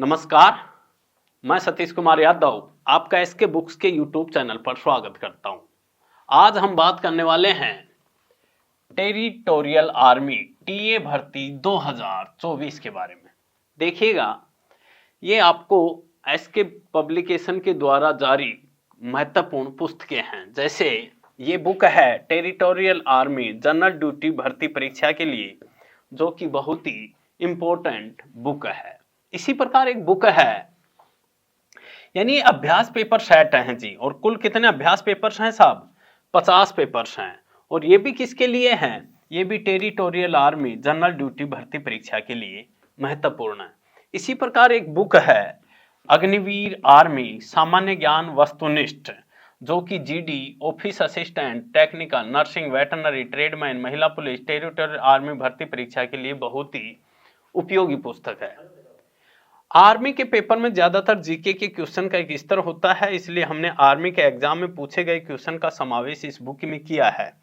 नमस्कार, मैं सतीश कुमार यादव आपका एसके बुक्स के यूट्यूब चैनल पर स्वागत करता हूं। आज हम बात करने वाले हैं टेरिटोरियल आर्मी टीए भर्ती 2024 के बारे में। देखिएगा, ये आपको एसके पब्लिकेशन के द्वारा जारी महत्वपूर्ण पुस्तकें हैं। जैसे ये बुक है टेरिटोरियल आर्मी जनरल ड्यूटी भर्ती परीक्षा के लिए, जो कि बहुत ही इंपॉर्टेंट बुक है। इसी प्रकार एक बुक है, यानी अभ्यास पेपर सेट हैं जी, और कुल कितने अभ्यास पेपर्स हैं साहब? 50 पेपर्स हैं। और ये भी किसके लिए हैं? ये भी टेरिटोरियल आर्मी जनरल ड्यूटी भर्ती परीक्षा के लिए महत्वपूर्ण है। इसी प्रकार एक बुक है अग्निवीर आर्मी सामान्य ज्ञान वस्तुनिष्ठ, जो कि GD, office assistant, technical, nursing, veterinary, tradesman, महिला पुलिस, टेरिटोरियल आर्मी भर्ती परीक्षा के लिए बहुत ही उपयोगी पुस्तक है। आर्मी के पेपर में ज्यादातर जीके के क्वेश्चन का एक स्तर होता है, इसलिए हमने आर्मी के एग्जाम में पूछे गए क्वेश्चन का समावेश इस बुक में किया है।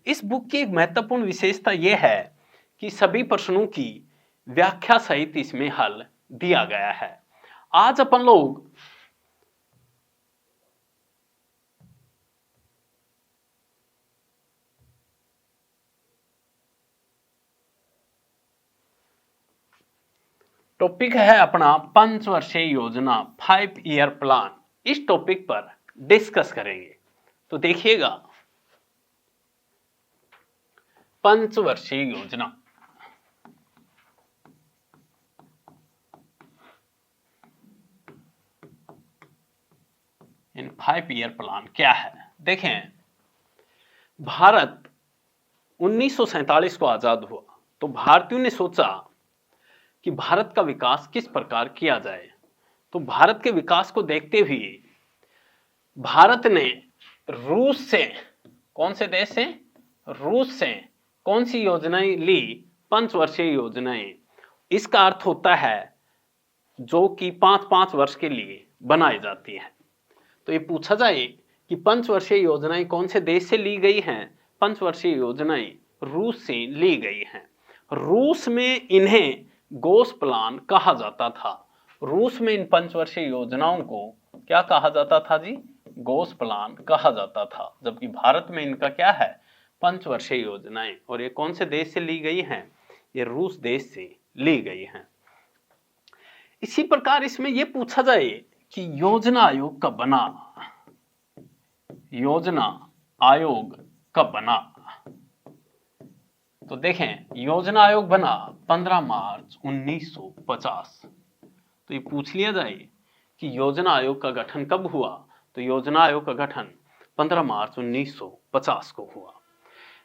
इस बुक की एक महत्वपूर्ण विशेषता यह है कि सभी प्रश्नों की व्याख्या सहित इसमें हल दिया गया है। आज अपन लोग टॉपिक है अपना पंचवर्षीय योजना 5 ईयर प्लान। इस टॉपिक पर डिस्कस करेंगे। तो देखिएगा, पंचवर्षीय योजना इन 5 ईयर प्लान क्या है। देखें, भारत 1947 को आजाद हुआ तो भारतीयों ने सोचा कि भारत का विकास किस प्रकार किया जाए। तो भारत के विकास को देखते हुए भारत ने रूस से, कौन से देश से? रूस से कौन सी योजनाएं ली? पंचवर्षीय योजनाएं। इसका अर्थ होता है जो कि 5-5 वर्ष के लिए बनाई जाती है। तो ये पूछा जाए कि पंचवर्षीय योजनाएं कौन से देश से ली गई हैं? पंचवर्षीय योजनाएं रूस से ली गई हैं। रूस में इन्हें गोस प्लान कहा जाता था। रूस में इन पंचवर्षीय योजनाओं को क्या कहा जाता था जी? गोस प्लान कहा जाता था। जबकि भारत में इनका क्या है? पंचवर्षीय योजनाएं। और ये कौन से देश से ली गई हैं? ये रूस देश से ली गई हैं। इसी प्रकार इसमें यह पूछा जाए कि योजना आयोग कब बना? योजना आयोग कब बना? तो देखें, योजना आयोग बना 15 मार्च 1950। तो ये पूछ लिया जाए कि योजना आयोग का गठन कब हुआ? तो योजना आयोग का गठन 15 मार्च 1950 को हुआ।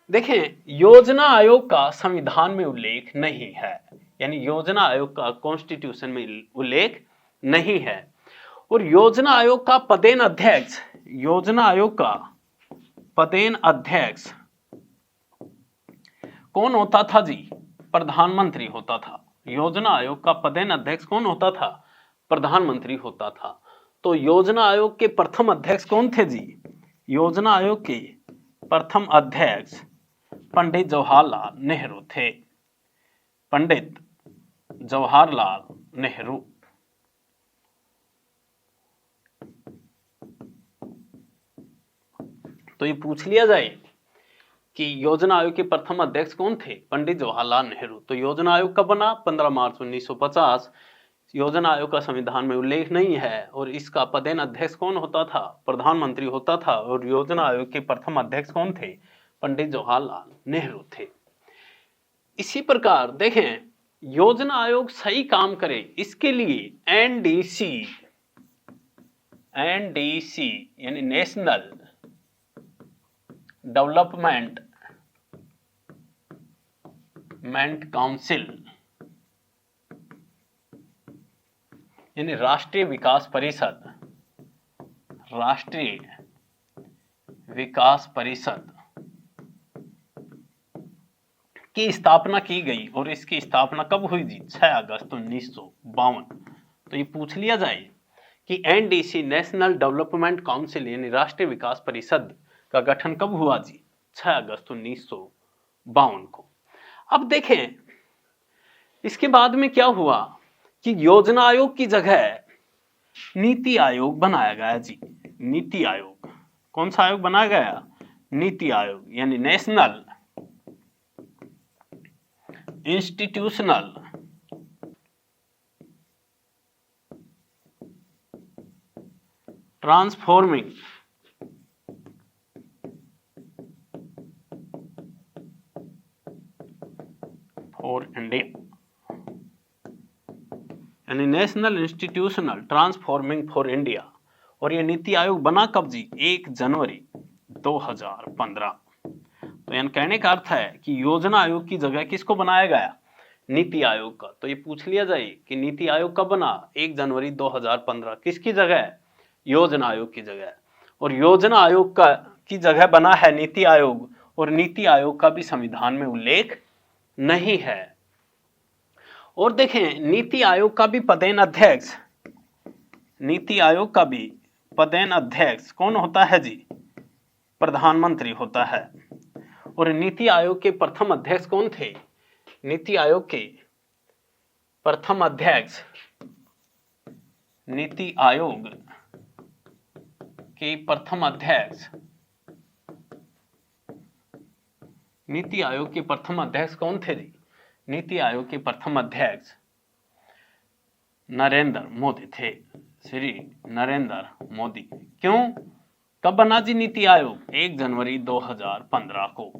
देखें, योजना आयोग का संविधान में उल्लेख नहीं है, यानी योजना आयोग का कॉन्स्टिट्यूशन में उल्लेख नहीं है। और योजना आयोग का पदेन अध्यक्ष, योजना आयोग का पदेन अध्यक्ष कौन होता था जी? प्रधानमंत्री होता था। योजना आयोग का पदेन अध्यक्ष कौन होता था? प्रधानमंत्री होता था। तो योजना आयोग के प्रथम अध्यक्ष कौन थे जी? योजना आयोग के प्रथम अध्यक्ष पंडित जवाहरलाल नेहरू थे। पंडित जवाहरलाल नेहरू। तो ये पूछ लिया जाए कि योजना आयोग के प्रथम अध्यक्ष कौन थे? पंडित जवाहरलाल नेहरू। तो योजना आयोग कब बना? 15 मार्च 1950। योजना आयोग का संविधान में उल्लेख नहीं है। और इसका पदेन अध्यक्ष कौन होता था? प्रधानमंत्री होता था। और योजना आयोग के प्रथम अध्यक्ष कौन थे? पंडित जवाहरलाल नेहरू थे। इसी प्रकार देखें, योजना आयोग सही काम करे इसके लिए एनडीसी यानी नेशनल डेवलपमेंट काउंसिल, यानी राष्ट्रीय विकास परिषद, राष्ट्रीय विकास परिषद की स्थापना की गई। और इसकी स्थापना कब हुई जी? 6 अगस्त 1952। तो ये पूछ लिया जाए कि एनडीसी नेशनल डेवलपमेंट काउंसिल यानी राष्ट्रीय विकास परिषद का गठन कब हुआ जी? 6 अगस्त 1952 को। अब देखें, इसके बाद में क्या हुआ कि योजना आयोग की जगह नीति आयोग बनाया गया जी। नीति आयोग, कौन सा आयोग बनाया गया? नीति आयोग, यानी national institutional transforming for India, यानी national institutional transforming for India. और ये नीति आयोग बना कब जी? 1 जनवरी 2015। तो यानी कहने का अर्थ है कि योजना आयोग की जगह किसको बनाया गया? नीति आयोग का। तो ये पूछ लिया जाए कि नीति आयोग कब बना? 1 जनवरी 2015। किसकी जगह? योजना आयोग की जगह। और योजना आयोग का की जगह बना है नीति आयोग, और नीति आयोग का भी संविधान में उल्लेख नहीं है। और देखें, नीति आयोग का भी पदेन अध्यक्ष, नीति आयोग का भी पदेन अध्यक्ष कौन होता है जी? प्रधानमंत्री होता है। और नीति आयोग के प्रथम अध्यक्ष कौन थे? नीति आयोग के प्रथम अध्यक्ष, नीति आयोग के प्रथम अध्यक्ष, नीति आयोग के प्रथम अध्यक्ष कौन थे जी? नीति आयोग के प्रथम अध्यक्ष नरेंद्र मोदी थे, श्री नरेंद्र मोदी। क्यों? कब बना जी नीति आयोग? 1 जनवरी 2015 को।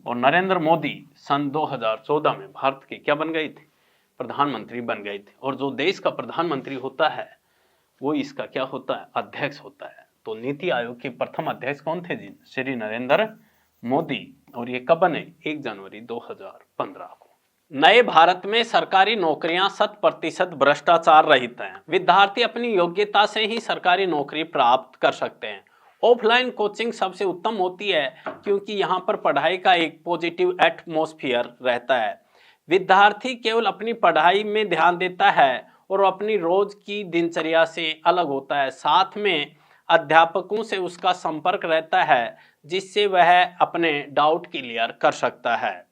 और नरेंद्र मोदी सन 2014 में भारत के क्या बन गए थे? प्रधानमंत्री बन गए थे। और जो देश का प्रधानमंत्री होता है वो इसका क्या होता है? अध्यक्ष होता है। तो नीति आयोग के प्रथम अध्यक्ष कौन थे जी? श्री नरेंद्र मोदी। और ये कब बने? 1 जनवरी 2015 को। नए भारत में सरकारी नौकरियां 100% भ्रष्टाचार रहित हैं। विद्यार्थी अपनी योग्यता से ही सरकारी नौकरी प्राप्त कर सकते हैं। ऑफलाइन कोचिंग सबसे उत्तम होती है क्योंकि यहाँ पर पढ़ाई का एक पॉजिटिव एटमॉस्फेयर रहता है। विद्यार्थी केवल अपनी पढ़ाई में ध्यान देता है और अपनी रोज की दिनचर्या से अलग होता है। साथ में अध्यापकों से उसका संपर्क रहता है जिससे वह अपने डाउट क्लियर कर सकता है।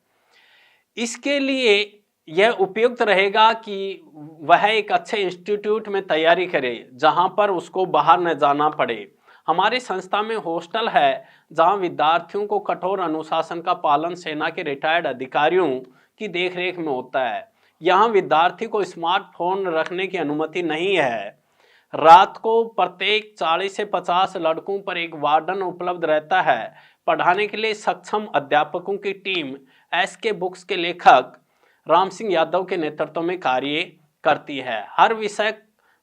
इसके लिए यह उपयुक्त रहेगा कि वह एक अच्छे इंस्टीट्यूट में तैयारी करे जहां पर उसको बाहर न जाना पड़े। हमारी संस्था में हॉस्टल है जहां विद्यार्थियों को कठोर अनुशासन का पालन सेना के रिटायर्ड अधिकारियों की देखरेख में होता है। यहाँ विद्यार्थी को स्मार्टफोन रखने की अनुमति नहीं है। रात को प्रत्येक 40 से 50 लड़कों पर एक वार्डन उपलब्ध रहता है। पढ़ाने के लिए सक्षम अध्यापकों की टीम एसके बुक्स के लेखक राम सिंह यादव के नेतृत्व में कार्य करती है। हर विषय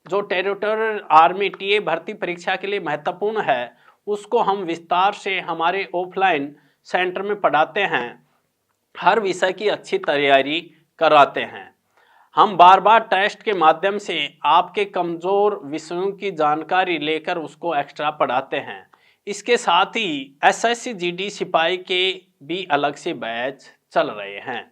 जो टेरिटोरियल आर्मी टीए भर्ती परीक्षा के लिए महत्वपूर्ण है उसको हम विस्तार से हमारे ऑफलाइन सेंटर में पढ़ाते हैं। हर विषय की अच्छी तैयारी कराते हैं। हम बार बार टेस्ट के माध्यम से आपके कमजोर विषयों की जानकारी लेकर उसको एक्स्ट्रा पढ़ाते हैं। इसके साथ ही एसएससी जीडी सिपाही के भी अलग से बैच चल रहे हैं।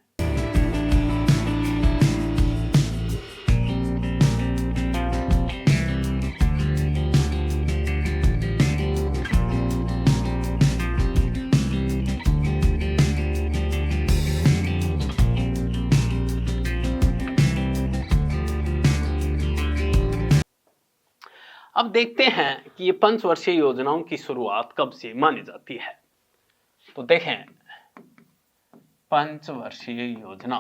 अब देखते हैं कि ये पंचवर्षीय योजनाओं की शुरुआत कब से मानी जाती है। तो देखें, पंचवर्षीय योजना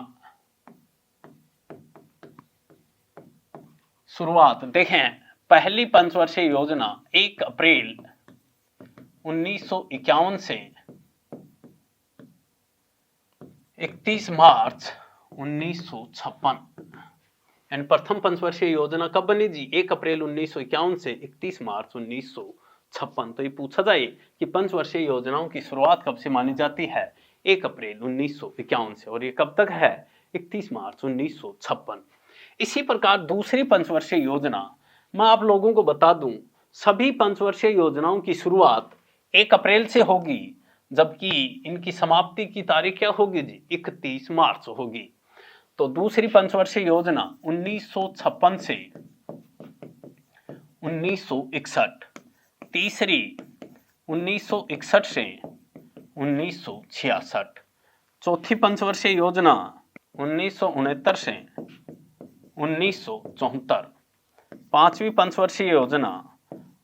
शुरुआत देखें, पहली पंचवर्षीय योजना 1 अप्रैल 1951 से 31 मार्च 1956, यानी प्रथम पंचवर्षीय योजना कब बनी जी? 1 अप्रैल 1951 से 31 मार्च 1956। तो ये पूछा जाए कि पंचवर्षीय योजनाओं की शुरुआत कब से मानी जाती है? 1 अप्रैल 1951 से, और ये कब तक है? 31 मार्च 1956। इसी प्रकार दूसरी पंचवर्षीय योजना मैं आप लोगों को बता दूं, सभी पंचवर्षीय योजनाओं की शुरुआत 1 अप्रैल से होगी, जबकि इनकी समाप्ति की तारीख क्या होगी जी? 31 मार्च होगी। तो दूसरी पंचवर्षीय योजना 1956 से 1961, तीसरी 1961 से 1966, चौथी पंचवर्षीय योजना 1969 से 1974, पांचवी पंचवर्षीय योजना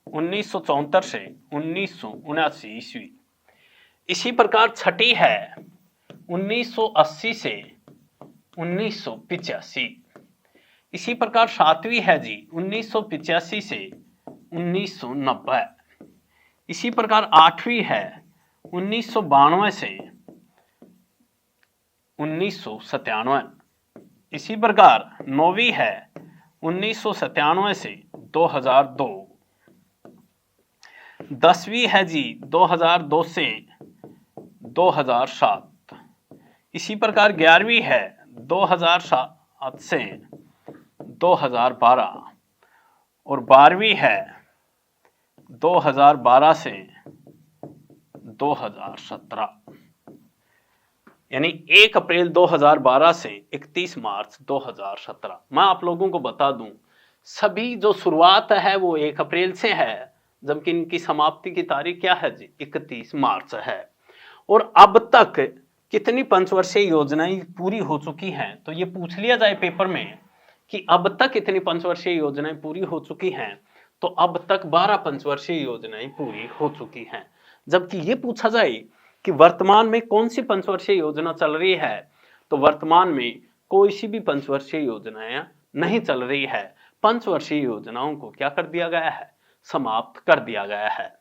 1974 से 1979 ईस्वी। इसी प्रकार छठी है 1980 से 1985। इसी प्रकार सातवीं है जी 1985 से 1990। इसी प्रकार आठवीं है 1992 से 1997। इसी प्रकार नौवीं है 1997 से 2002। 10वीं है जी 2002 से 2007। इसी प्रकार 11वीं है 2007 से 2012 और 12वीं है 2012 से 2017। यानी 1 अप्रैल 2012 से 31 मार्च 2017। मैं आप लोगों को बता दूं, सभी जो शुरुआत है वो 1 अप्रैल से है, जबकि इनकी समाप्ति की तारीख क्या है जी 31 मार्च है। और अब तक कितनी पंचवर्षीय योजनाएं पूरी हो चुकी हैं, तो ये पूछ लिया जाए पेपर में कि अब तक कितनी पंचवर्षीय योजनाएं पूरी हो चुकी हैं, तो अब तक 12 पंचवर्षीय योजनाएं पूरी हो चुकी हैं। जबकि ये पूछा जाए कि वर्तमान में कौन सी पंचवर्षीय योजना चल रही है, तो वर्तमान में कोई सी भी पंचवर्षीय योजनाएं नहीं चल रही है। पंचवर्षीय योजनाओं को क्या कर दिया गया है, समाप्त कर दिया गया है।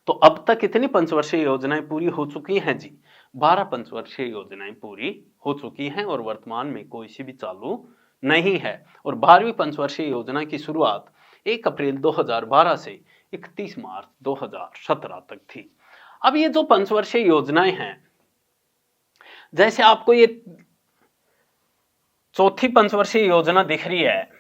तो अब तक कितनी पंचवर्षीय योजनाएं पूरी हो चुकी हैं जी, 12 पंचवर्षीय योजनाएं पूरी हो चुकी हैं और वर्तमान में कोई सी भी चालू नहीं है। और 12वीं पंचवर्षीय योजना की शुरुआत 1 अप्रैल 2012 से 31 मार्च 2017 तक थी। अब ये जो पंचवर्षीय योजनाएं हैं, जैसे आपको ये चौथी पंचवर्षीय योजना दिख रही है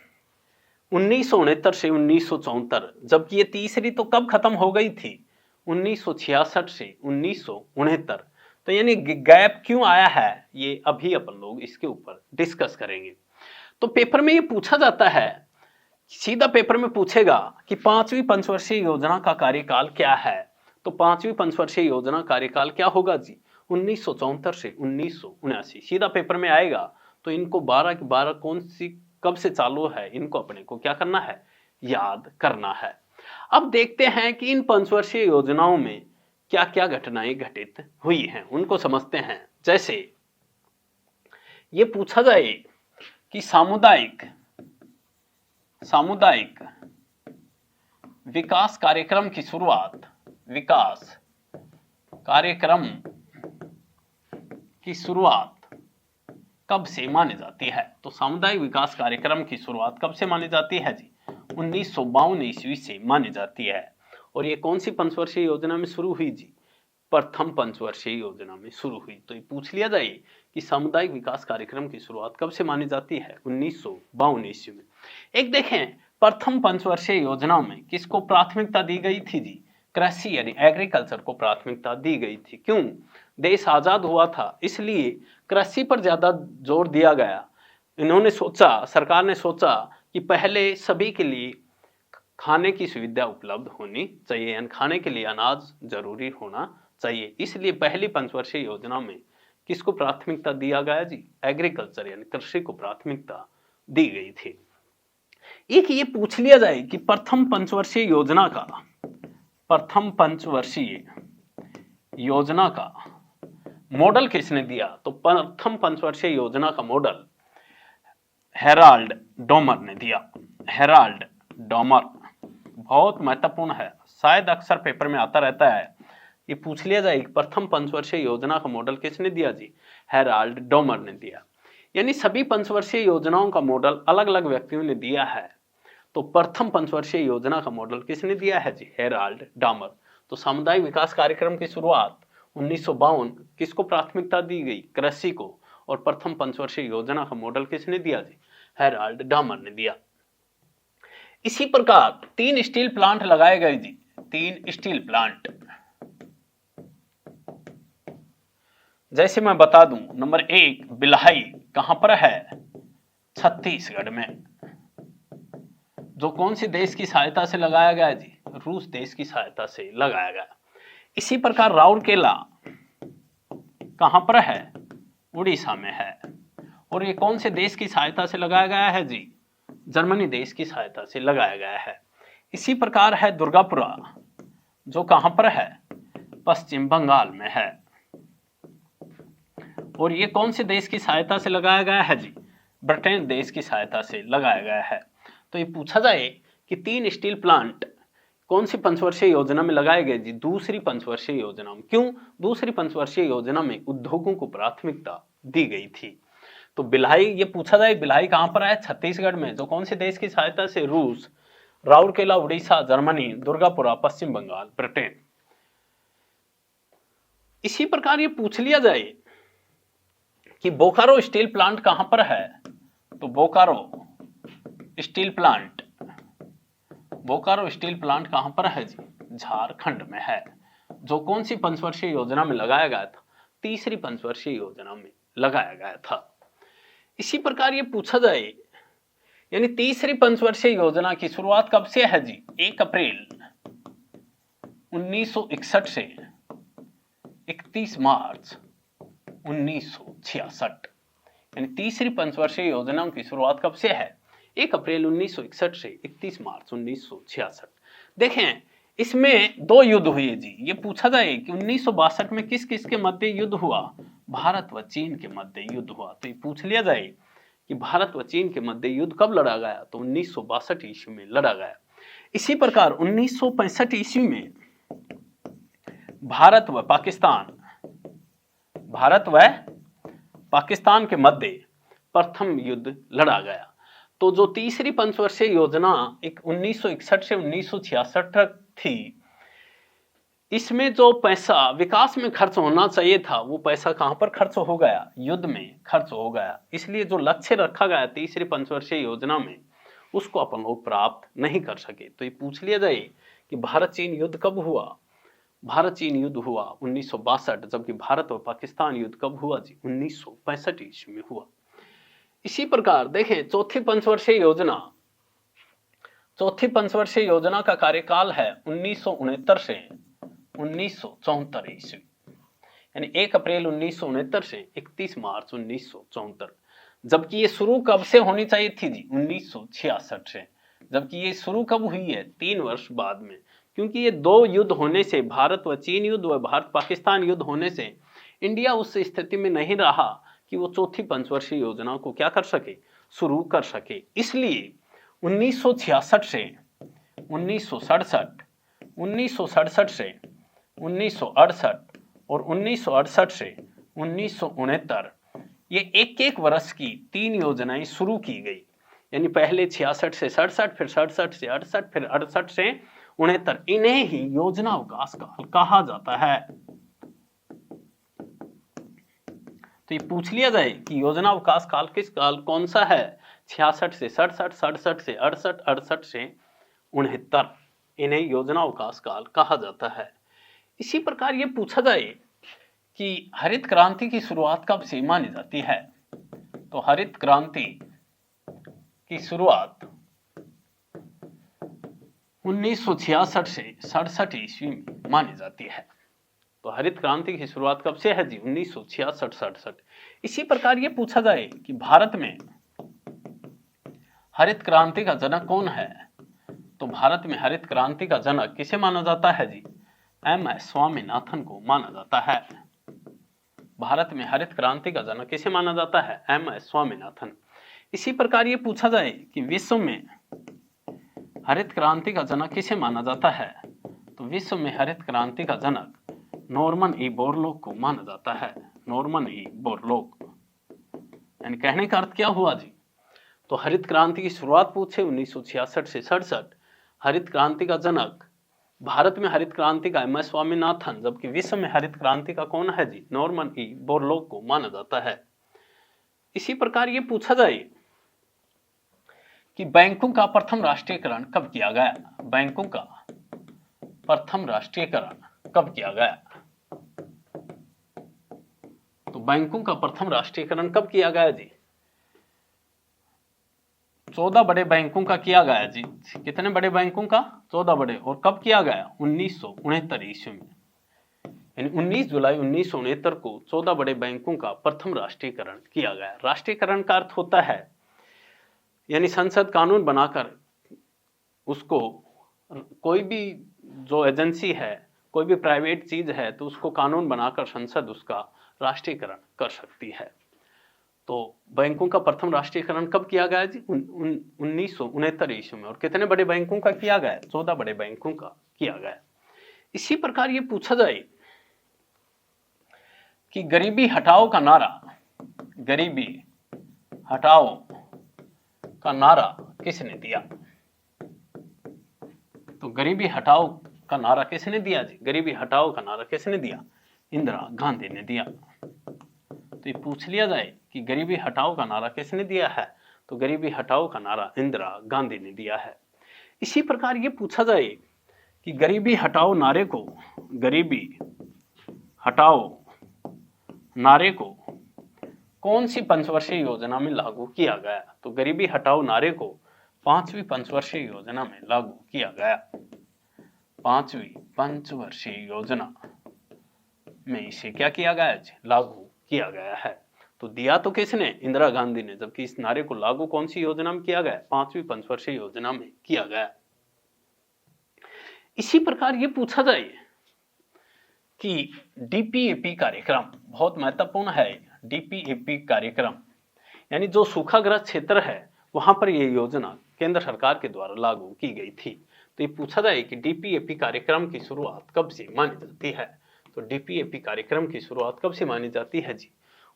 1969 से 1974, जबकि ये तीसरी तो कब खत्म हो गई थी, 1966 से 1969। तो यानी गैप क्यों आया है, ये अभी अपन लोग इसके ऊपर डिस्कस करेंगे। तो पेपर में ये पूछा जाता है, सीधा पेपर में पूछेगा कि 5वीं पंचवर्षीय योजना का कार्यकाल क्या है। तो 5वीं पंचवर्षीय योजना कार्यकाल क्या होगा जी, 1974 से 1979 सीधा पेपर में आएगा। तो इनको 12 की 12 कौन सी कब से चालू है, इनको अपने को क्या करना है, याद करना है। अब देखते हैं कि इन पंचवर्षीय योजनाओं में क्या क्या घटनाएं घटित हुई हैं, उनको समझते हैं। जैसे ये पूछा जाए कि सामुदायिक विकास कार्यक्रम की शुरुआत, विकास कार्यक्रम की शुरुआत कब से मानी जाती है। तो सामुदायिक विकास कार्यक्रम की शुरुआत कब से मानी जाती है जी, 1952 ईस्वी से मानी जाती है। और ये कौन सी पंचवर्षीय योजना में शुरू हुई जी, प्रथम पंचवर्षीय योजना में शुरू हुई। तो ये पूछ लिया जाए कि सामुदायिक विकास कार्यक्रम की शुरुआत कब से मानी जाती है, 1952 ईस्वी में। एक देखें, प्रथम पंचवर्षीय योजना में किसको प्राथमिकता दी गई थी जी, कृषि यानी एग्रीकल्चर को प्राथमिकता दी गई थी। क्यों, देश आजाद हुआ था, इसलिए कृषि पर ज्यादा जोर दिया गया। इन्होंने सोचा, सरकार ने सोचा कि पहले सभी के लिए खाने की सुविधा उपलब्ध होनी चाहिए, यानी खाने के लिए अनाज जरूरी होना चाहिए। इसलिए पहली पंचवर्षीय योजना में किसको प्राथमिकता दिया गया जी, एग्रीकल्चर यानी कृषि को प्राथमिकता दी गई थी। एक ये पूछ लिया जाए कि प्रथम पंचवर्षीय योजना का मॉडल किसने दिया। तो प्रथम पंचवर्षीय योजना का मॉडल हेराल्ड डोमर ने दिया। हेराल्ड डोमर बहुत महत्वपूर्ण है, शायद अक्सर पेपर में आता रहता है। ये पूछ लिया जाए प्रथम पंचवर्षीय योजना का मॉडल किसने दिया जी, हेराल्ड डोमर ने दिया। यानी सभी पंचवर्षीय योजनाओं का मॉडल अलग अलग व्यक्तियों ने दिया है। तो प्रथम पंचवर्षीय योजना का मॉडल किसने दिया है जी, हेराल्ड डोमर। तो सामुदायिक विकास कार्यक्रम की शुरुआत 1952 किसको प्राथमिकता दी गई, कृषि को। और प्रथम पंचवर्षीय योजना का मॉडल किसने दिया जी, हेराल्ड डोमर ने दिया। इसी प्रकार 3 स्टील प्लांट लगाए गए जी, 3 स्टील प्लांट। जैसे मैं बता दूं, नंबर 1 बिल्हाई कहां पर है, छत्तीसगढ़ में, जो कौन सी देश की सहायता से लगाया गया जी, रूस देश की सहायता से लगाया गया। इसी प्रकार राउरकेला कहां पर है, उड़ीसा में है। और ये कौन से देश की सहायता से लगाया गया है जी? जर्मनी देश की सहायता से लगाया गया है। इसी प्रकार है दुर्गापुरा, जो कहां पर है? पश्चिम बंगाल में है। और ये कौन से देश की सहायता से लगाया गया है जी? ब्रिटेन देश की सहायता से लगाया गया है। तो ये पूछा जाए कि 3 स्टील प्लांट कौन सी पंचवर्षीय योजना में लगाए गए जी? दूसरी पंचवर्षीय योजना में। क्यों? दूसरी पंचवर्षीय योजना में उद्योगों को प्राथमिकता दी गई थी। तो भिलाई, ये पूछा जाए भिलाई कहां पर है? छत्तीसगढ़ में। जो कौन से देश की सहायता से? रूस। राउरकेला उड़ीसा, जर्मनी। दुर्गापुरा पश्चिम बंगाल, ब्रिटेन। इसी प्रकार ये पूछ लिया जाए कि बोकारो स्टील प्लांट कहां पर है? तो बोकारो स्टील प्लांट कहां पर है जी? झारखंड में है। जो कौन सी पंचवर्षीय योजना में लगाया गया था? तीसरी पंचवर्षीय योजना में लगाया गया था। इसी प्रकार ये पूछा जाए, यानी तीसरी पंचवर्षीय योजना की शुरुआत कब से है जी? 1 अप्रैल 1961 से 31 मार्च 1966। यानी तीसरी पंचवर्षीय योजना की शुरुआत कब से है? 1 अप्रैल 1961 से 31 मार्च 1966। देखें, इसमें 2 युद्ध हुए जी। ये पूछा जाए कि 1962 में किस किस के मध्य युद्ध हुआ? भारत व चीन के मध्य युद्ध हुआ। तो ये पूछ लिया जाए कि भारत व चीन के मध्य युद्ध कब लड़ा गया? तो 1962 ईस्वी में लड़ा गया। इसी प्रकार 1965 ईस्वी में भारत व पाकिस्तान के मध्य प्रथम युद्ध लड़ा गया। तो जो तीसरी पंचवर्षीय योजना 1961 से 1966 तक थी, इसमें जो पैसा विकास में खर्च होना चाहिए था, वो पैसा कहां पर खर्च हो गया? युद्ध में खर्च हो गया। इसलिए जो लक्ष्य रखा गया तीसरी पंचवर्षीय योजना में, उसको अपन लोग प्राप्त नहीं कर सके। तो ये पूछ लिया जाए कि भारत चीन युद्ध कब हुआ? भारत चीन युद्ध हुआ 1962, जबकि भारत और पाकिस्तान युद्ध कब हुआ जी? 1965 ईस्वी में हुआ। इसी प्रकार देखें, चौथी पंचवर्षीय योजना का कार्यकाल है 1969 से 1974 ईस्वी। यानी 1 अप्रैल 1969 से 31 मार्च 1974। जबकि ये शुरू कब से होनी चाहिए थी जी? 1966 से। जबकि ये शुरू कब हुई है? 3 वर्ष बाद में। क्योंकि ये 2 युद्ध होने से, भारत व चीन युद्ध व भारत पाकिस्तान युद्ध होने से, इंडिया उस स्थिति में नहीं रहा कि वो चौथी पंचवर्षीय योजना को क्या कर सके? शुरू कर सके। इसलिए 1966 से 1967, 1967 से 1968 और 1968 से 1969, ये एक वर्ष की 3 योजनाएं शुरू की गई। यानी पहले 66 से 67, फिर 67 से 68, फिर 68 से 69। इन्हें ही योजना अवकाश काल कहा जाता है। तो ये पूछ लिया जाए कि योजना अवकाश काल किस काल कौन सा है? 66 से 67, 67 से 68, 68 से 69। इन्हें योजना अवकाश काल कहा जाता है। इसी प्रकार ये पूछा जाए कि हरित क्रांति की शुरुआत कब से मानी जाती है? तो हरित क्रांति की शुरुआत 1966 से 67 ईस्वी में मानी जाती है। तो हरित क्रांति की शुरुआत कब से है जी? 1966-67। इसी प्रकार ये पूछा जाए कि भारत में हरित क्रांति का जनक कौन है? तो भारत में हरित क्रांति का जनक किसे माना जाता है जी? एम.एस. स्वामीनाथन को माना जाता है। भारत में हरित क्रांति का जनक किसे माना जाता है? एम.एस. स्वामीनाथन। इसी प्रकार ये पूछा जाए कि विश्व में हरित क्रांति का जनक किसे माना जाता है? तो विश्व में हरित क्रांति का जनक नॉर्मन ई बोरलॉग को माना जाता है। Norman E Borlaug. यानी कहने का अर्थ क्या हुआ जी? तो हरित क्रांति की शुरुआत पूछे 1966 से 67। हरित क्रांति का जनक भारत में हरित क्रांति का एम.एस. स्वामीनाथन, जबकि विश्व में हरित क्रांति का कौन है जी? नॉर्मन ई बोरलॉग को माना जाता है। इसी प्रकार ये पूछा जाए कि बैंकों का प्रथम राष्ट्रीयकरण कब किया गया? बैंकों का प्रथम राष्ट्रीयकरण कब किया गया? तो बैंकों का प्रथम राष्ट्रीयकरण कब किया गया जी? 14 बड़े बैंकों का किया गया जी। कितने बड़े बैंकों का? 14 बड़े। और कब किया गया? 1969 ईस्वी में। यानी 19 जुलाई 1969 को 14 बड़े बैंकों का प्रथम राष्ट्रीयकरण किया गया। राष्ट्रीयकरण का अर्थ होता है यानी संसद कानून बनाकर उसको कोई भी जो एजेंसी है, कोई भी प्राइवेट चीज है, तो उसको कानून बनाकर संसद उसका राष्ट्रीयकरण कर सकती है। तो बैंकों का प्रथम राष्ट्रीयकरण कब किया गया जी? 1969 ईस्वी में। और कितने बड़े बैंकों का किया गया? 14 बड़े बैंकों का किया गया। इसी प्रकार ये पूछा जाए कि गरीबी हटाओ का नारा, गरीबी हटाओ का नारा किसने दिया? तो गरीबी हटाओ का नारा किसने दिया जी? गरीबी हटाओ का नारा किसने दिया? इंदिरा गांधी ने दिया। तो ये पूछ लिया जाए कि गरीबी हटाओ का नारा किसने दिया है? तो गरीबी हटाओ का नारा इंदिरा गांधी ने दिया है। इसी प्रकार ये पूछा जाए कि गरीबी हटाओ नारे को, गरीबी हटाओ नारे को कौन सी पंचवर्षीय योजना में लागू किया गया? तो गरीबी हटाओ नारे को 5वीं पंचवर्षीय योजना में लागू किया गया। 5वीं पंचवर्षीय योजना में इसे क्या किया गया? लागू किया गया है। तो दिया तो किसने? इंदिरा गांधी ने, जबकि इस नारे को लागू कौन सी योजना में किया गया? 5वीं पंचवर्षीय योजना में किया गया। इसी प्रकार ये पूछा जाए कि डीपीएपी कार्यक्रम बहुत महत्वपूर्ण है। डीपीएपी कार्यक्रम यानी जो सूखाग्रस्त क्षेत्र है वहां पर यह योजना केंद्र सरकार के द्वारा लागू की गई थी। तो ये पूछा जाए कि डीपीएपी कार्यक्रम की शुरुआत कब से मानी जाती है? तो डीपीएपी कार्यक्रम की शुरुआत कब से मानी जाती है जी?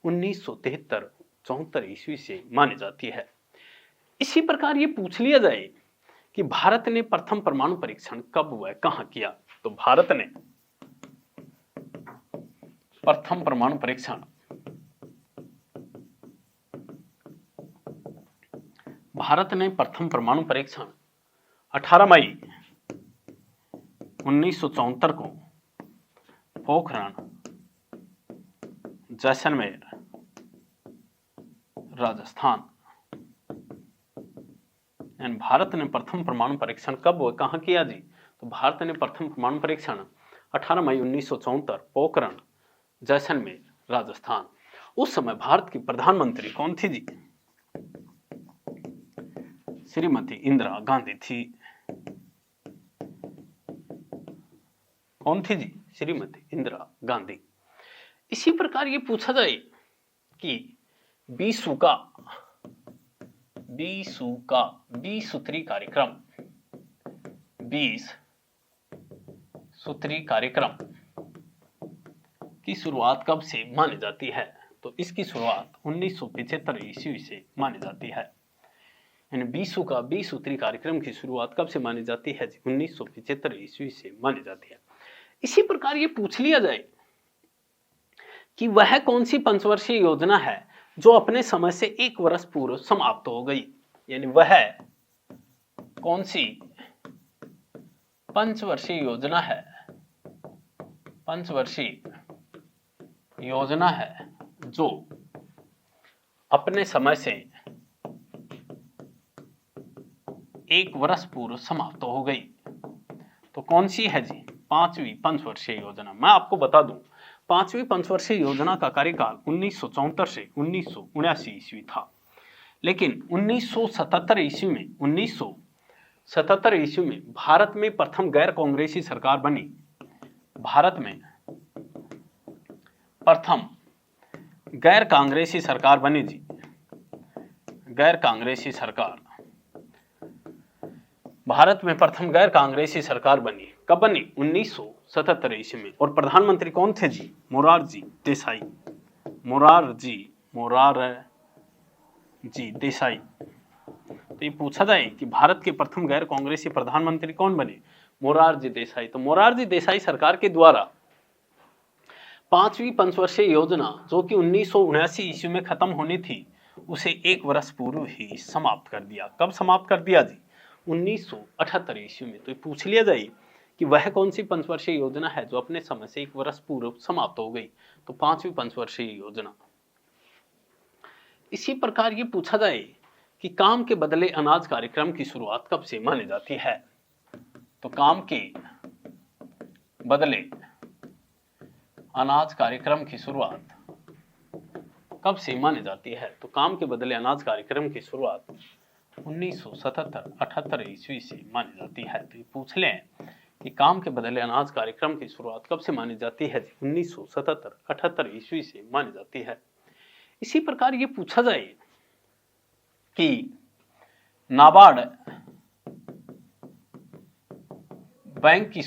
1973-74 ईस्वी से मानी जाती है। इसी प्रकार ये पूछ लिया जाए कि भारत ने प्रथम परमाणु परीक्षण कब व कहां किया? तो भारत ने प्रथम परमाणु परीक्षण भारत ने प्रथम परमाणु परीक्षण 18 मई 1974 को पोखरण, जैसलमेर, राजस्थान। भारत ने प्रथम परमाणु परीक्षण कब व कहां किया जी? तो भारत ने प्रथम परमाणु परीक्षण 18 मई 1974 पोखरण, जैसलमेर, राजस्थान। उस समय भारत की प्रधानमंत्री कौन थी जी? श्रीमती इंदिरा गांधी थी। कौन थी जी? श्रीमती इंदिरा गांधी। इसी प्रकार ये पूछा जाए कि 20 सूत्री कार्यक्रम, 20 सूत्री कार्यक्रम की शुरुआत कब से मानी जाती है? तो इसकी शुरुआत 1975 ईस्वी से मानी जाती है। यानी 20 सूत्री कार्यक्रम की शुरुआत कब से मानी जाती है? 1975 ईस्वी से मानी जाती है। इसी प्रकार ये पूछ लिया जाए कि वह कौन सी पंचवर्षीय योजना है जो अपने समय से 1 वर्ष पूर्व समाप्त हो गई? यानी वह कौन सी पंचवर्षीय योजना है, पंचवर्षीय योजना है जो अपने समय से 1 वर्ष पूर्व समाप्त हो गई? तो कौन सी है जी? 5वीं पंचवर्षीय योजना। मैं आपको बता दूं 5वीं पंचवर्षीय योजना का कार्यकाल 1974 से 1979 ईस्वी था। लेकिन 1977 ईस्वी में भारत में प्रथम गैर कांग्रेसी सरकार बनी। भारत में प्रथम गैर कांग्रेसी सरकार बनी जी, गैर कांग्रेसी सरकार। भारत में प्रथम गैर कांग्रेसी सरकार बनी। कब बनी? 1977 ईस्वी में। और प्रधानमंत्री कौन थे जी? मोरारजी देसाई। मोरारजी देसाई। तो ये पूछा जाए कि भारत के प्रथम गैर कांग्रेसी प्रधानमंत्री कौन बने? मोरारजी देसाई। तो मोरारजी देसाई सरकार के द्वारा 5वीं पंचवर्षीय योजना जो कि 1979 ईस्वी में खत्म होनी थी उसे 1 वर्ष पूर्व ही समाप्त कर दिया। कब समाप्त कर दिया जी? 1978 ईस्वी में। तो ये पूछ लिया जाए कि वह कौन सी पंचवर्षीय योजना है जो अपने समय से 1 वर्ष पूर्व समाप्त हो गई? तो 5वीं पंचवर्षीय योजना। इसी प्रकार ये पूछा जाए कि काम के बदले अनाज कार्यक्रम की शुरुआत कब से मानी जाती है? तो काम के बदले अनाज कार्यक्रम की शुरुआत कब से मानी जाती है? तो काम के बदले अनाज कार्यक्रम की शुरुआत 1977-78 ईस्वी से मानी जाती है। तो ये पूछ लें कि काम के बदले अनाज कार्यक्रम की शुरुआत कब से मानी जाती है? 1977-78 ईस्वी से मानी जाती है। इसी प्रकार ये पूछा जाए कि नाबार्ड बैंक की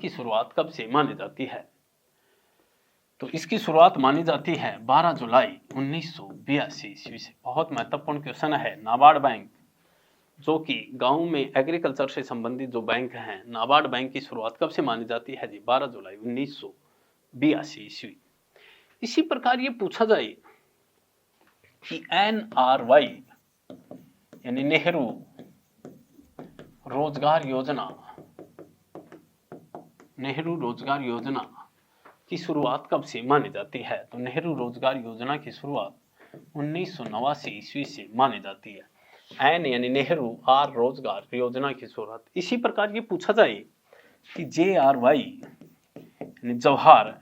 शुरुआत कब से मानी जाती है? तो इसकी शुरुआत मानी जाती है 12 जुलाई 1982 ईस्वी से। बहुत महत्वपूर्ण क्वेश्चन है। नाबार्ड बैंक जो कि गांव में एग्रीकल्चर से संबंधित जो बैंक हैं, नाबार्ड बैंक की शुरुआत कब से मानी जाती है जी? 12 जुलाई 1982 ईस्वी। इसी प्रकार ये पूछा जाए कि NRY यानी नेहरू रोजगार योजना की शुरुआत कब से मानी जाती है? तो नेहरू रोजगार योजना की शुरुआत 1989 ईस्वी से मानी जाती है। एन यानी नेहरू, आर रोजगार योजना की शुरुआत। इसी प्रकार ये पूछा जाए कि JRY यानी जवाहर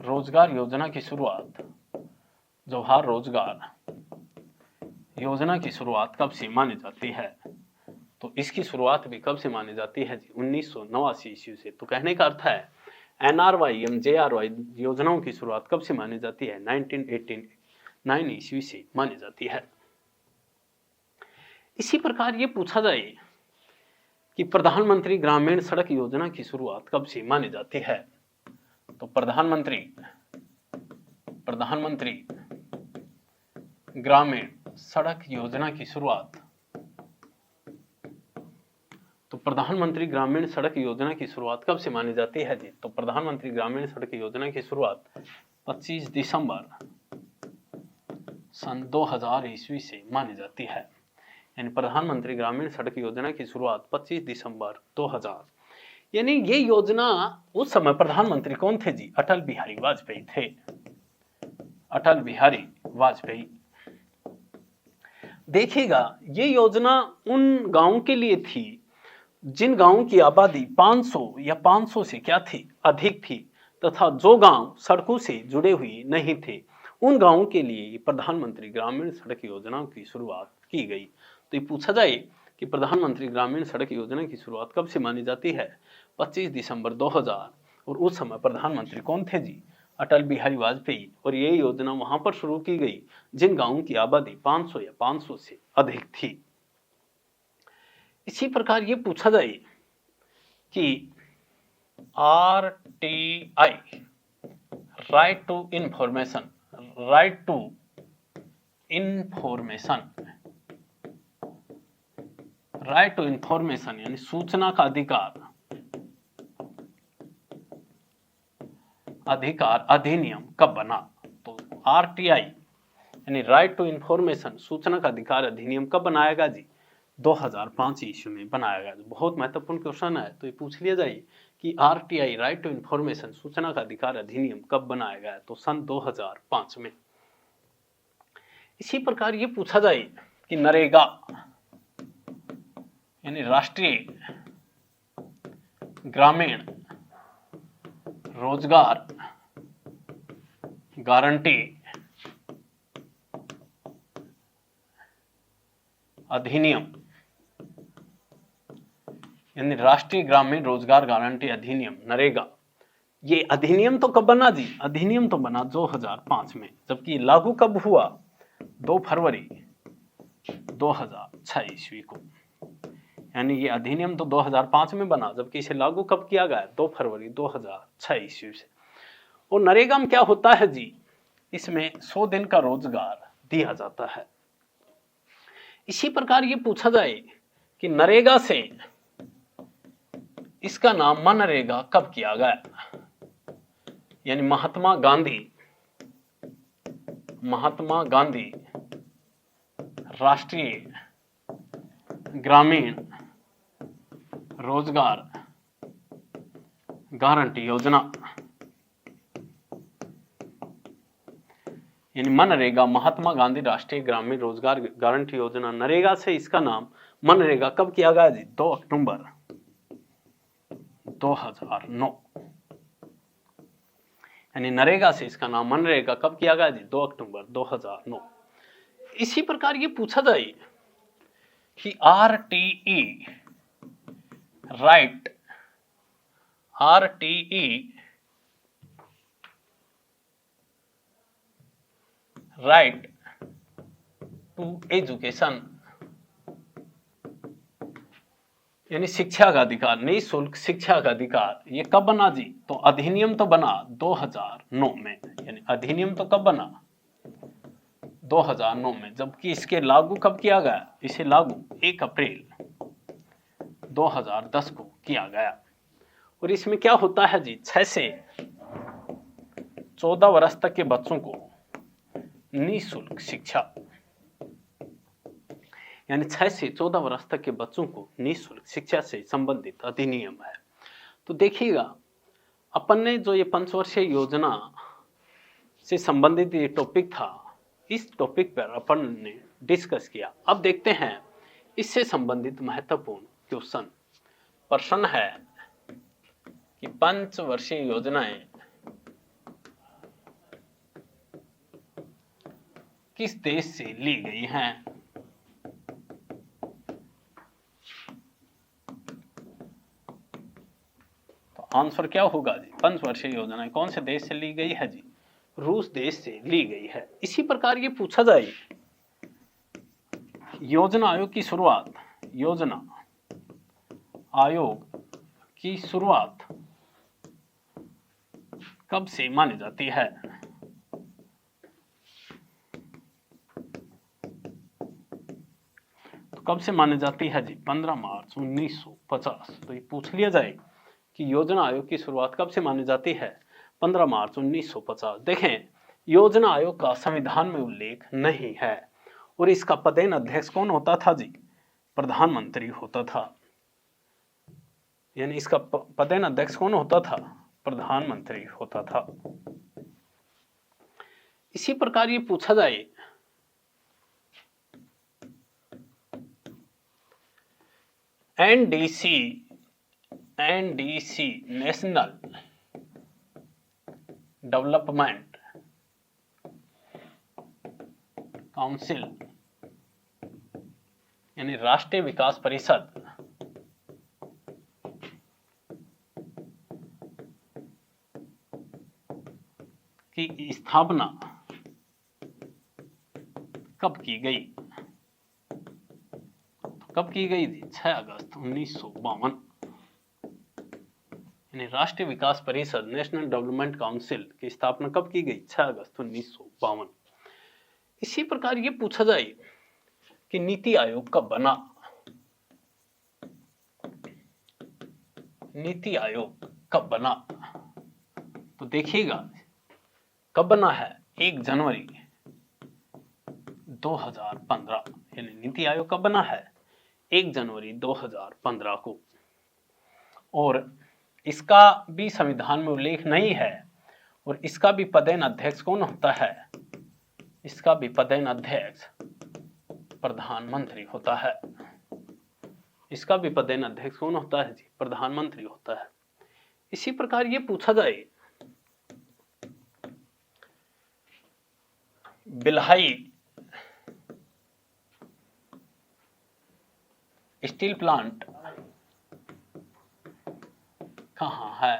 रोजगार योजना की शुरुआत की शुरुआत कब से मानी जाती है? तो इसकी शुरुआत भी कब से मानी जाती है जी? 1989 ईस्वी से। तो कहने का अर्थ है NRY एवं JRY योजनाओं की शुरुआत कब से मानी जाती है? 1989 ईस्वी से मानी जाती है। इसी प्रकार ये पूछा जाए कि प्रधानमंत्री ग्रामीण सड़क योजना की शुरुआत कब से मानी जाती है? तो प्रधानमंत्री ग्रामीण सड़क योजना की शुरुआत कब से मानी जाती है जी? तो प्रधानमंत्री ग्रामीण सड़क योजना की शुरुआत 25 दिसंबर सन 2000 ईस्वी से मानी जाती है। यानी प्रधानमंत्री ग्रामीण सड़क योजना की शुरुआत 25 दिसंबर 2000। यानी ये योजना, उस समय प्रधानमंत्री कौन थे जी? अटल बिहारी वाजपेयी थे। अटल बिहारी वाजपेयी। देखिएगा, ये योजना उन गांवों के लिए थी जिन गांवों की आबादी 500 या 500 से क्या थी? अधिक थी, तथा जो गांव सड़कों से जुड़े हुए नहीं थे उन गांवों के लिए प्रधानमंत्री ग्रामीण सड़क योजना की शुरुआत की गई। तो ये पूछा जाए कि प्रधानमंत्री ग्रामीण सड़क योजना की शुरुआत कब से मानी जाती है? 25 दिसंबर 2000। और उस समय प्रधानमंत्री कौन थे जी? अटल बिहारी वाजपेयी। और ये योजना वहां पर शुरू की गई जिन गांवों की आबादी 500 या 500 से अधिक थी। इसी प्रकार ये पूछा जाए कि RTI राइट टू इंफॉर्मेशन यानी सूचना का अधिकार अधिनियम कब बना? तो RTI यानी राइट टू इंफॉर्मेशन सूचना का अधिकार अधिनियम कब बनाया गया जी? 2005 ईस्वी में बनाया गया। बहुत महत्वपूर्ण क्वेश्चन है। तो ये पूछ लिया जाए कि RTI राइट टू इंफॉर्मेशन सूचना का अधिकार अधिनियम कब बनाया गया? तो सन 2005 में। इसी प्रकार ये पूछा जाए कि नरेगा यानी राष्ट्रीय ग्रामीण रोजगार गारंटी अधिनियम यानी राष्ट्रीय ग्रामीण रोजगार गारंटी अधिनियम नरेगा, ये अधिनियम तो कब बना जी? अधिनियम तो बना 2005 में, जबकि लागू कब हुआ? 2 फरवरी 2006 ईस्वी को। यानी ये अधिनियम तो 2005 में बना, जबकि इसे लागू कब किया गया? 2 फरवरी 2006 ईस्वी से। और नरेगा में क्या होता है जी? इसमें 100 दिन का रोजगार दिया जाता है। इसी प्रकार ये पूछा जाए कि नरेगा से इसका नाम मनरेगा कब किया गया? यानी महात्मा गांधी राष्ट्रीय ग्रामीण रोजगार गारंटी योजना यानी मनरेगा, महात्मा गांधी राष्ट्रीय ग्रामीण रोजगार गारंटी योजना। नरेगा से इसका नाम मनरेगा कब किया गया जी? 2 अक्टूबर 2009, यानी नरेगा से इसका नाम मनरेगा कब किया गया जी? 2 अक्टूबर 2009। इसी प्रकार ये पूछा जाए कि आरटीई राइट टू एजुकेशन, यानी शिक्षा का अधिकार, निःशुल्क शिक्षा का अधिकार, ये कब बना जी? तो अधिनियम तो बना 2009 में, यानी अधिनियम तो कब बना? 2009 में, जबकि इसके लागू कब किया गया? इसे लागू 1 अप्रैल 2010 को किया गया। और इसमें क्या होता है जी? 6 से 14 वर्ष तक के बच्चों को निःशुल्क शिक्षा, यानी 6 से 14 वर्ष तक के बच्चों को निःशुल्क शिक्षा से संबंधित अधिनियम है। तो देखिएगा, अपन ने जो ये पंचवर्षीय योजना से संबंधित ये टॉपिक था, इस टॉपिक पर अपन ने डिस्कस किया। अब देखते हैं इससे संबंधित महत्वपूर्ण क्वेश्चन। प्रश्न है कि पंचवर्षीय योजनाएं किस देश से ली गई हैं? आंसर क्या होगा जी? पंचवर्षीय योजनाएं कौन से देश से ली गई है जी? रूस देश से ली गई है। इसी प्रकार ये पूछा जाए, योजना आयोग की शुरुआत, योजना आयोग की शुरुआत कब से मानी जाती है? तो कब से मानी जाती है जी? 15 मार्च 1950। तो ये पूछ लिया जाए कि योजना आयोग की शुरुआत कब से मानी जाती है? 15 मार्च 1950। देखें, योजना आयोग का संविधान में उल्लेख नहीं है और इसका पदेन अध्यक्ष कौन होता था जी? प्रधानमंत्री होता था। यानी इसका पदेन अध्यक्ष कौन होता था? प्रधानमंत्री होता था। इसी प्रकार ये पूछा जाए, एनडीसी नेशनल डेवलपमेंट काउंसिल, यानी राष्ट्रीय विकास परिषद की स्थापना कब की गई? कब की गई थी? 6 अगस्त 1952। यानी राष्ट्रीय विकास परिषद, नेशनल डेवलपमेंट काउंसिल की स्थापना कब की गई? 6 अगस्त 1952। इसी प्रकार ये पूछा जाए कि नीति आयोग कब बना? नीति आयोग कब बना? तो देखिएगा कब बना है? 1 जनवरी 2015। यानी नीति आयोग कब बना है? 1 जनवरी 2015 को। और इसका भी संविधान में उल्लेख नहीं है और इसका भी पदेन अध्यक्ष कौन होता है? इसका भी पदेन अध्यक्ष प्रधानमंत्री होता है। इसका भी पदेन अध्यक्ष कौन होता है जी? प्रधानमंत्री होता है। इसी प्रकार ये पूछा जाए, भिलाई स्टील प्लांट कहां है?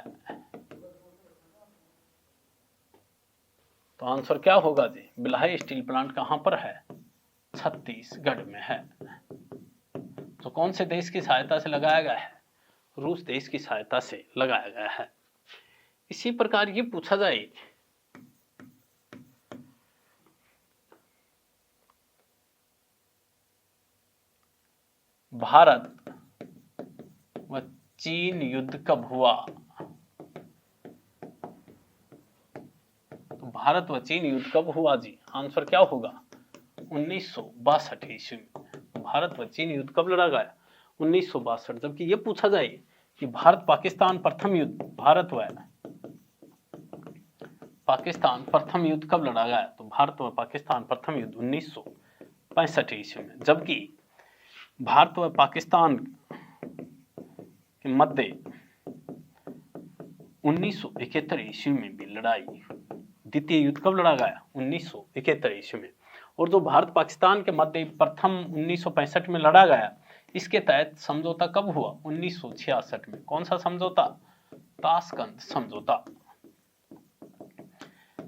तो आंसर क्या होगा जी? भिलाई स्टील प्लांट कहां पर है? छत्तीसगढ़ में है। तो कौन से देश की सहायता से लगाया गया है? रूस देश की सहायता से लगाया गया है। इसी प्रकार ये पूछा जाए, भारत व चीन युद्ध कब हुआ? तो भारत व चीन युद्ध कब हुआ जी? आंसर क्या होगा? 1962 ईस्वी में। भारत व चीन युद्ध कब लड़ा गया? 1962। जबकि ये पूछा जाए कि भारत पाकिस्तान प्रथम युद्ध, भारत व पाकिस्तान प्रथम युद्ध कब लड़ा गया? तो भारत व पाकिस्तान प्रथम युद्ध 1965 ईस्वी में। जबकि भारत व पाकिस्तान के मध्य 1971 ईस्वी में भी लड़ाई, द्वितीय युद्ध कब लड़ा गया? 1971 ईस्वी में। और जो भारत पाकिस्तान के मध्य प्रथम 1965 में लड़ा गया, इसके तहत समझौता कब हुआ? 1966 में। कौन सा समझौता? ताशकंद समझौता।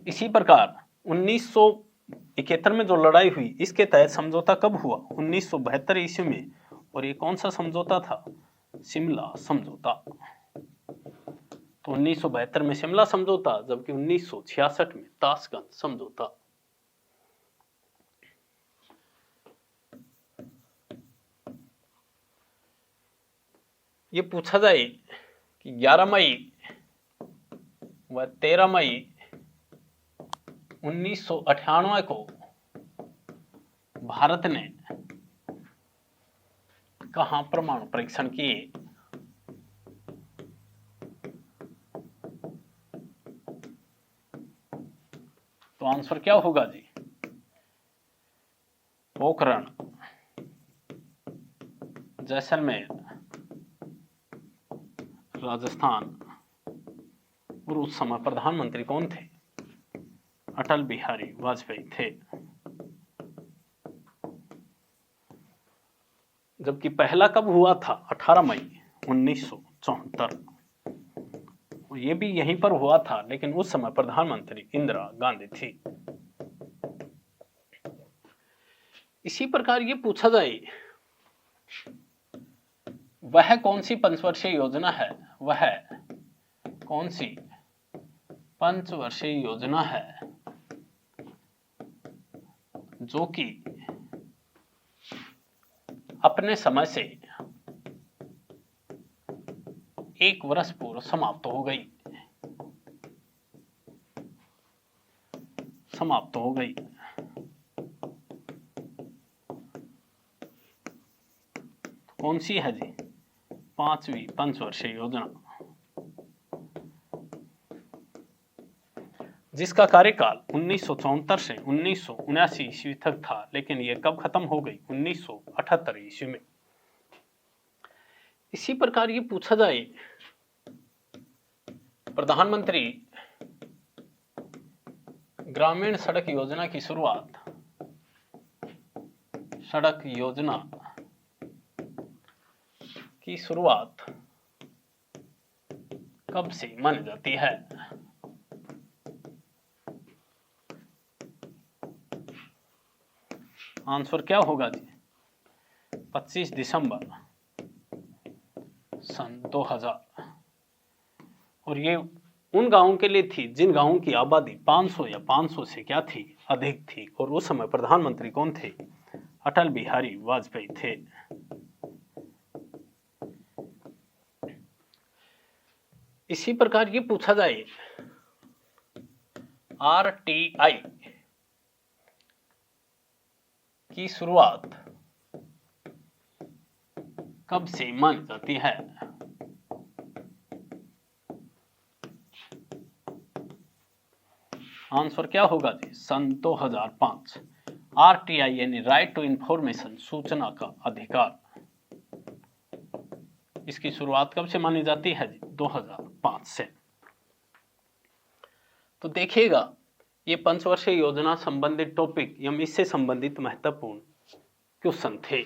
इसी प्रकार 1971 में जो लड़ाई हुई, इसके तहत समझौता कब हुआ? 1972 ईस्वी में। और ये कौन सा समझौता था? शिमला समझौता। तो 1972 में शिमला समझौता, जबकि 1966 में ताशकंद समझौता। ये पूछा जाए कि 11 मई व 13 मई 1998 को भारत ने कहां परमाणु परीक्षण किए? तो आंसर क्या होगा जी? पोखरण, जैसलमेर, राजस्थान। और उस समय प्रधानमंत्री कौन थे? अटल बिहारी वाजपेयी थे। जबकि पहला कब हुआ था? 18 मई 1974। ये भी यहीं पर हुआ था, लेकिन उस समय प्रधानमंत्री इंदिरा गांधी थी। इसी प्रकार ये पूछा जाए, वह कौन सी पंचवर्षीय योजना है? वह कौन सी पंचवर्षीय योजना है जो कि अपने समय से 1 वर्ष पूर्व समाप्त हो गई? कौन सी है जी? 5वीं पंचवर्षीय योजना, जिसका कार्यकाल 1974 से 1979 ईस्वी तक था, लेकिन यह कब खत्म हो गई? 1978 ईस्वी में। इसी प्रकार ये पूछा जाए, प्रधानमंत्री ग्रामीण सड़क योजना की शुरुआत, सड़क योजना की शुरुआत कब से मानी जाती है? आंसर क्या होगा जी? 25 दिसंबर सन 2000। और ये उन गांवों के लिए थी जिन गांवों की आबादी 500 या 500 से क्या थी? अधिक थी। और उस समय प्रधानमंत्री कौन थे? अटल बिहारी वाजपेयी थे। इसी प्रकार ये पूछा जाए, RTI की शुरुआत कब से मानी जाती है? आंसर क्या होगा जी? सन 2005। RTI यानी राइट टू इंफॉर्मेशन, सूचना का अधिकार, इसकी शुरुआत कब से मानी जाती है जी? 2005 से। तो देखिएगा, ये पंचवर्षीय योजना संबंधित टॉपिक एवं इससे संबंधित महत्वपूर्ण क्वेश्चन थे।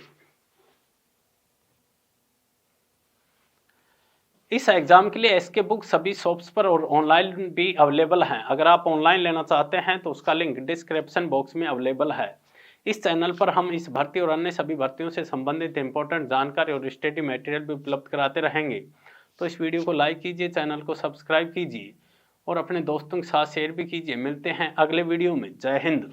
इस एग्जाम के लिए एसके बुक सभी शॉप्स पर और ऑनलाइन भी अवेलेबल हैं। अगर आप ऑनलाइन लेना चाहते हैं तो उसका लिंक डिस्क्रिप्शन बॉक्स में अवेलेबल है। इस चैनल पर हम इस भर्ती और अन्य सभी भर्तियों से संबंधित इंपॉर्टेंट जानकारी और स्टडी मटेरियल भी उपलब्ध कराते रहेंगे। तो इस वीडियो को लाइक कीजिए, चैनल को सब्सक्राइब कीजिए और अपने दोस्तों के साथ शेयर भी कीजिए। मिलते हैं अगले वीडियो में। जय हिंद।